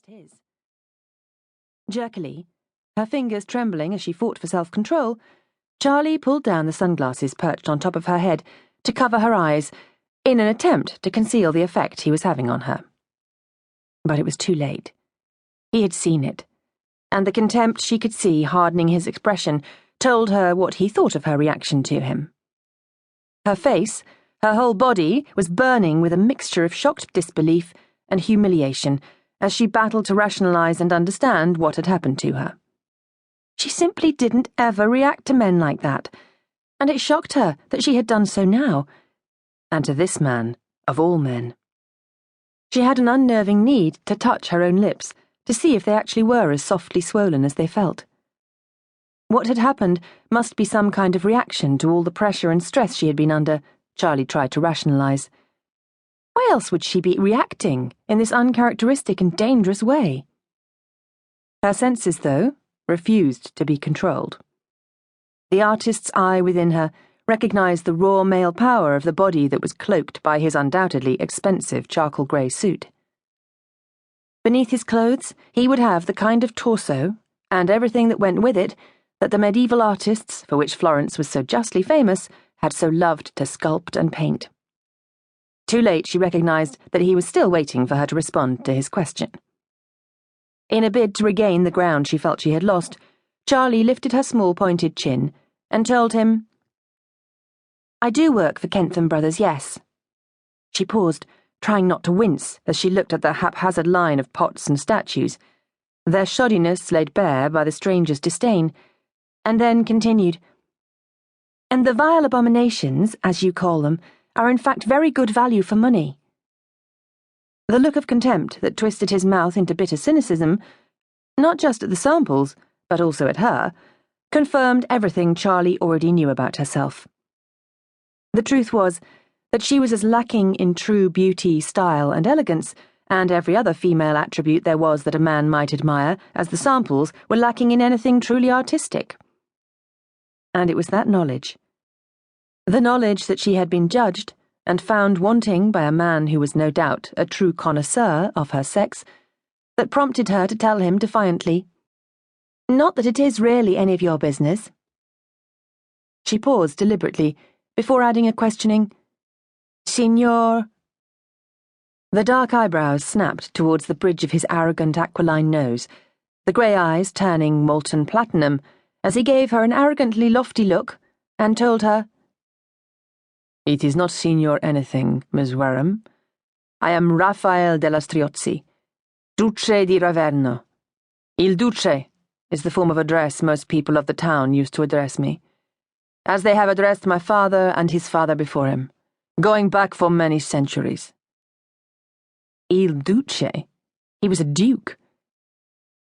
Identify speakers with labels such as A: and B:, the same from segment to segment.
A: against his. Jerkily, her fingers trembling as she fought for self-control, Charley pulled down the sunglasses perched on top of her head to cover her eyes in an attempt to conceal the effect he was having on her. But it was too late. He had seen it, and the contempt she could see hardening his expression told her what he thought of her reaction to him. Her face, her whole body, was burning with a mixture of shocked disbelief and humiliation as she battled to rationalize and understand what had happened to her. She simply didn't ever react to men like that, and it shocked her that she had done so now, and to this man, of all men. She had an unnerving need to touch her own lips to see if they actually were as softly swollen as they felt. What had happened must be some kind of reaction to all the pressure and stress she had been under, Charley tried to rationalize. Why else would she be reacting in this uncharacteristic and dangerous way? Her senses, though, refused to be controlled. The artist's eye within her recognized the raw male power of the body that was cloaked by his undoubtedly expensive charcoal grey suit. Beneath his clothes, he would have the kind of torso, and everything that went with it, that the medieval artists, for which Florence was so justly famous, had so loved to sculpt and paint. Too late she recognized that he was still waiting for her to respond to his question. In a bid to regain the ground she felt she had lost, Charley lifted her small pointed chin and told him, "I do work for Kentham Brothers, yes." She paused, trying not to wince as she looked at the haphazard line of pots and statues, their shoddiness laid bare by the stranger's disdain, and then continued, "And the vile abominations, as you call them, are in fact very good value for money." The look of contempt that twisted his mouth into bitter cynicism, not just at the samples, but also at her, confirmed everything Charley already knew about herself. The truth was that she was as lacking in true beauty, style, and elegance, and every other female attribute there was that a man might admire, as the samples were lacking in anything truly artistic. And it was that knowledge, the knowledge that she had been judged and found wanting by a man who was no doubt a true connoisseur of her sex, that prompted her to tell him defiantly, "Not that it is really any of your business." She paused deliberately, before adding a questioning, "Signor?" The dark eyebrows snapped towards the bridge of his arrogant aquiline nose, the grey eyes turning molten platinum, as he gave her an arrogantly lofty look, and told her, "It is not Signor anything, Miss Wareham. I am Raphael Della Striozzi, Duce di Raverno. Il Duce is the form of address most people of the town used to address me, as they have addressed my father and his father before him, going back for many centuries." Il Duce? He was a duke.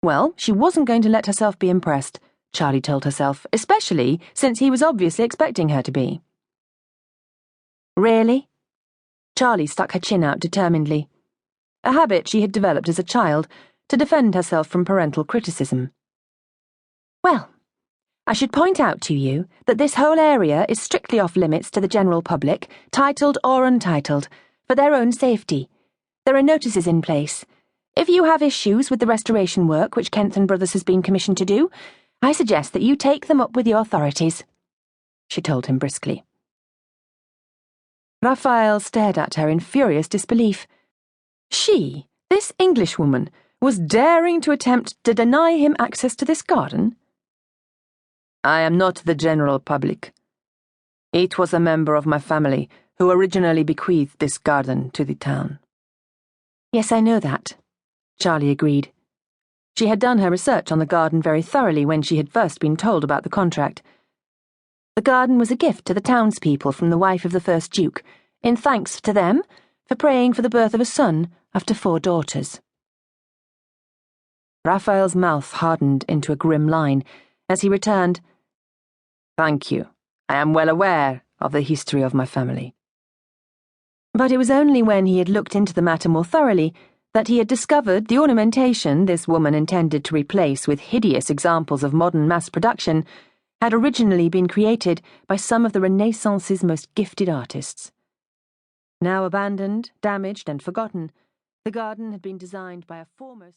A: Well, she wasn't going to let herself be impressed, Charley told herself, especially since he was obviously expecting her to be. "Really?" Charley stuck her chin out determinedly, a habit she had developed as a child to defend herself from parental criticism. "Well, I should point out to you that this whole area is strictly off limits to the general public, titled or untitled, for their own safety. There are notices in place. If you have issues with the restoration work which Kentham Brothers has been commissioned to do, I suggest that you take them up with the authorities," she told him briskly. Raphael stared at her in furious disbelief. She, this Englishwoman, was daring to attempt to deny him access to this garden? "I am not the general public. It was a member of my family who originally bequeathed this garden to the town." "Yes, I know that," Charley agreed. She had done her research on the garden very thoroughly when she had first been told about the contract. The garden was a gift to the townspeople from the wife of the first Duke, in thanks to them for praying for the birth of a son after 4 daughters. Raphael's mouth hardened into a grim line as he returned, "Thank you. I am well aware of the history of my family." But it was only when he had looked into the matter more thoroughly that he had discovered the ornamentation this woman intended to replace with hideous examples of modern mass production had originally been created by some of the Renaissance's most gifted artists. Now abandoned, damaged, and forgotten, the garden had been designed by a foremost